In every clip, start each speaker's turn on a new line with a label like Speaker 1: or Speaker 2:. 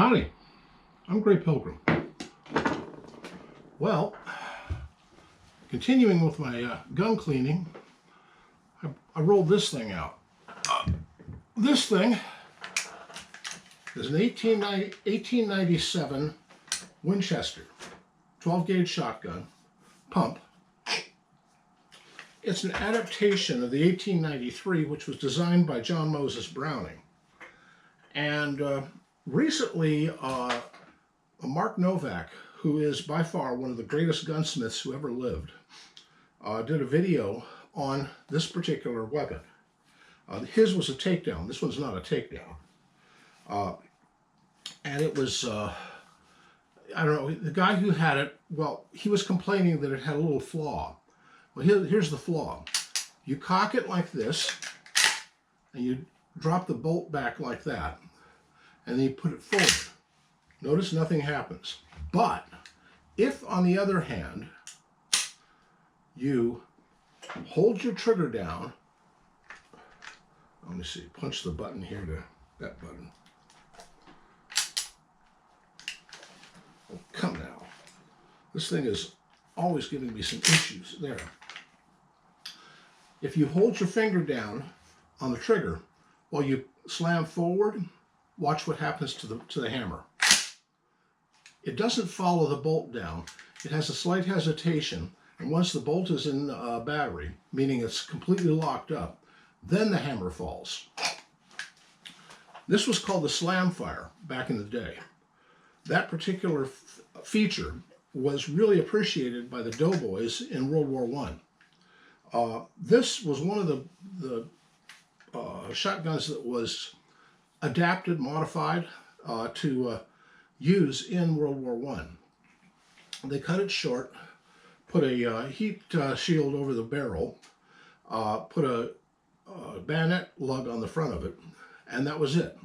Speaker 1: Howdy, I'm Grey Pilgrim. Well, continuing with my gun cleaning, I rolled this thing out. This thing is an 1897 Winchester 12-gauge shotgun pump. It's an adaptation of the 1893, which was designed by John Moses Browning. And recently, Mark Novak, who is by far one of the greatest gunsmiths who ever lived, did a video on this particular weapon. His was a takedown. This one's not a takedown. And it was, I don't know, the guy who had it, well, he was complaining that it had a little flaw. Well, here's the flaw. You cock it like this, and you drop the bolt back like that, and then you put it forward. Notice nothing happens. But if, on the other hand, you hold your trigger down, let me see, punch the button here to that button. Oh, come now. This thing is always giving me some issues. There. If you hold your finger down on the trigger while you slam forward, watch what happens to the hammer. It doesn't follow the bolt down. It has a slight hesitation, and once the bolt is in battery, meaning it's completely locked up, then the hammer falls. This was called the slam fire back in the day. That particular feature was really appreciated by the doughboys in World War I. This was one of the shotguns that was adapted, modified to use in World War I. They cut it short, put a heat shield over the barrel, put a bayonet lug on the front of it, and that was it.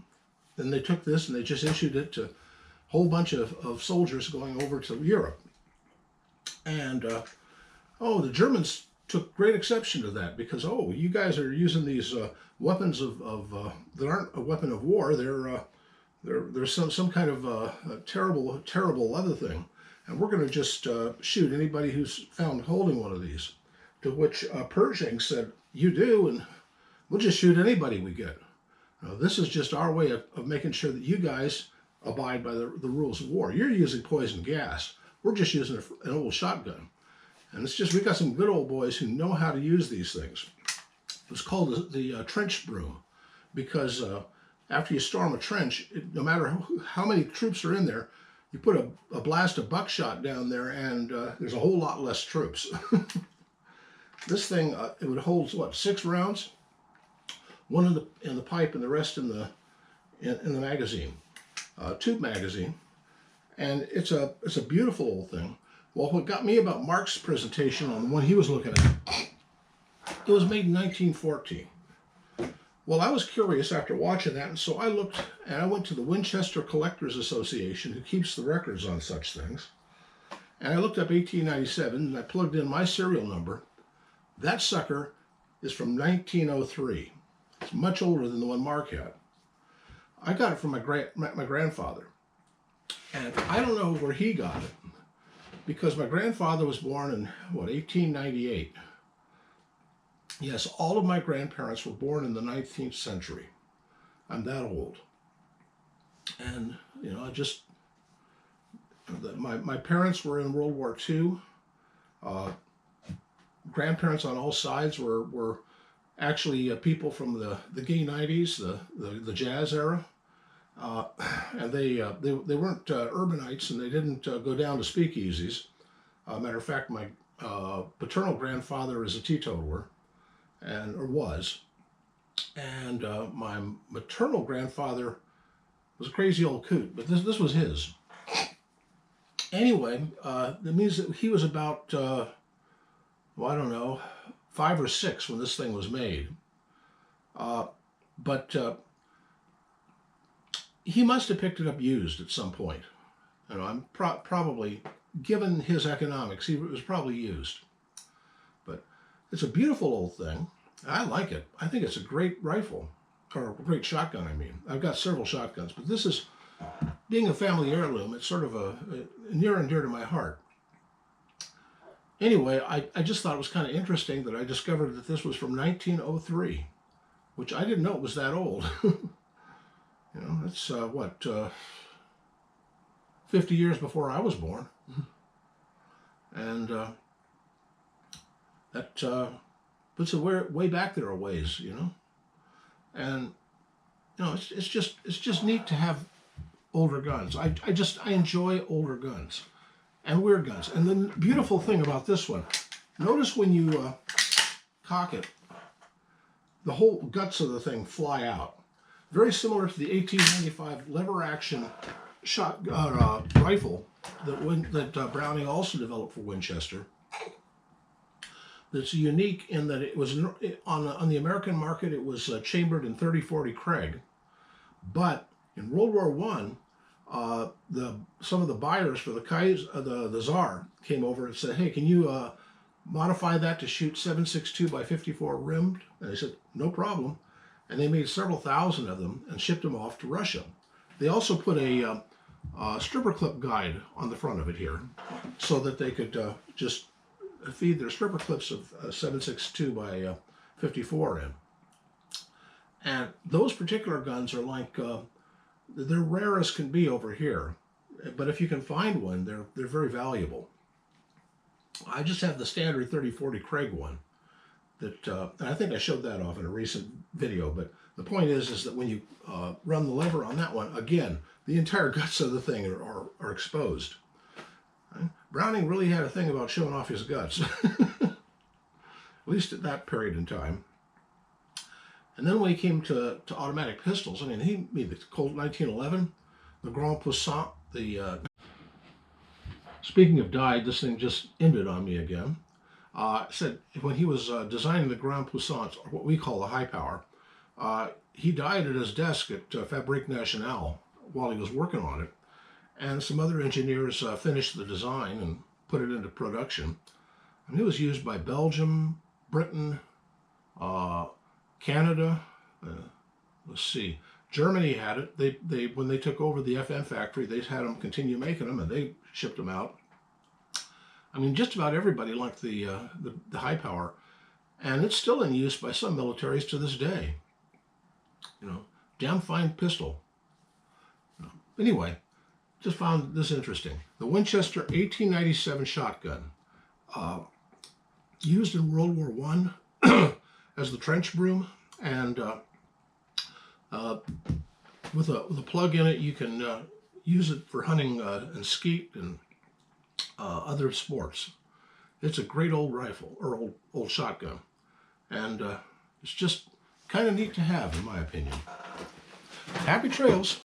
Speaker 1: Then they took this and they just issued it to a whole bunch of soldiers going over to Europe. And, the Germans took great exception to that because, you guys are using these weapons that aren't a weapon of war. They're some kind of terrible other thing, and we're going to just shoot anybody who's found holding one of these. To which Pershing said, "You do, and we'll just shoot anybody we get. This is just our way of making sure that you guys abide by the rules of war. You're using poison gas. We're just using an old shotgun." And it's just, we got some good old boys who know how to use these things. It was called the trench broom because after you storm a trench, no matter how many troops are in there, you put a blast of buckshot down there and there's a whole lot less troops. This thing, it would hold, 6 rounds? One in the pipe and the rest in the magazine, tube magazine. And it's a beautiful old thing. Well, what got me about Mark's presentation on the one he was looking at, it was made in 1914. Well, I was curious after watching that, and so I looked, and I went to the Winchester Collectors Association, who keeps the records on such things, and I looked up 1897, and I plugged in my serial number. That sucker is from 1903. It's much older than the one Mark had. I got it from my grandfather, and I don't know where he got it, because my grandfather was born in, 1898. Yes, all of my grandparents were born in the 19th century. I'm that old. And, my parents were in World War II. Grandparents on all sides were actually people from the gay 90s, the jazz era. And they weren't urbanites, and they didn't go down to speakeasies. Matter of fact, my paternal grandfather is a teetotaler, or was, and my maternal grandfather was a crazy old coot, but this was his. Anyway, that means that he was about, 5 or 6 when this thing was made. But he must have picked it up used at some point. I'm probably, given his economics, it was probably used. But it's a beautiful old thing. I like it. I think it's a great rifle, or a great shotgun, I mean. I've got several shotguns, but this is being a family heirloom, it's sort of a near and dear to my heart. Anyway, I just thought it was kind of interesting that I discovered that this was from 1903, which I didn't know it was that old. You know, that's 50 years before I was born. And that puts it way back there a ways, you know. And you know, it's just neat to have older guns. I enjoy older guns and weird guns. And the beautiful thing about this one, notice when you cock it, the whole guts of the thing fly out. Very similar to the 1895 lever action rifle that Browning also developed for Winchester. That's unique in that it was on the American market. It was chambered in 30-40 Krag, but in World War I, some of the buyers for the Tsar came over and said, "Hey, can you modify that to shoot 7.62 by 54 rimmed?" And they said, "No problem." And they made several thousand of them and shipped them off to Russia. They also put a stripper clip guide on the front of it here, so that they could just feed their stripper clips of 7.62 by 54 in. And those particular guns are like, they're rare as can be over here, but if you can find one, they're very valuable. I just have the standard 30-40 Krag one that, and I think I showed that off in a recent video, but the point is that when you run the lever on that one, again, the entire guts of the thing are exposed. Browning really had a thing about showing off his guts, at least at that period in time. And then when he came to automatic pistols, I mean, he made the Colt 1911, the Grand Puissant, speaking of died, this thing just ended on me again. Said when he was designing the Grand Puissant, or what we call the high power, he died at his desk at Fabrique Nationale while he was working on it. And some other engineers finished the design and put it into production. And it was used by Belgium, Britain, Canada, let's see, Germany had it. They when they took over the FN factory, they had them continue making them, and they shipped them out. I mean, just about everybody liked the high power, and it's still in use by some militaries to this day. You know, damn fine pistol. Anyway, just found this interesting. The Winchester 1897 shotgun, used in World War I as the trench broom, and with a plug in it, you can use it for hunting and skeet and other sports. It's a great old rifle, or old shotgun, and it's just kind of neat to have, in my opinion. Happy trails.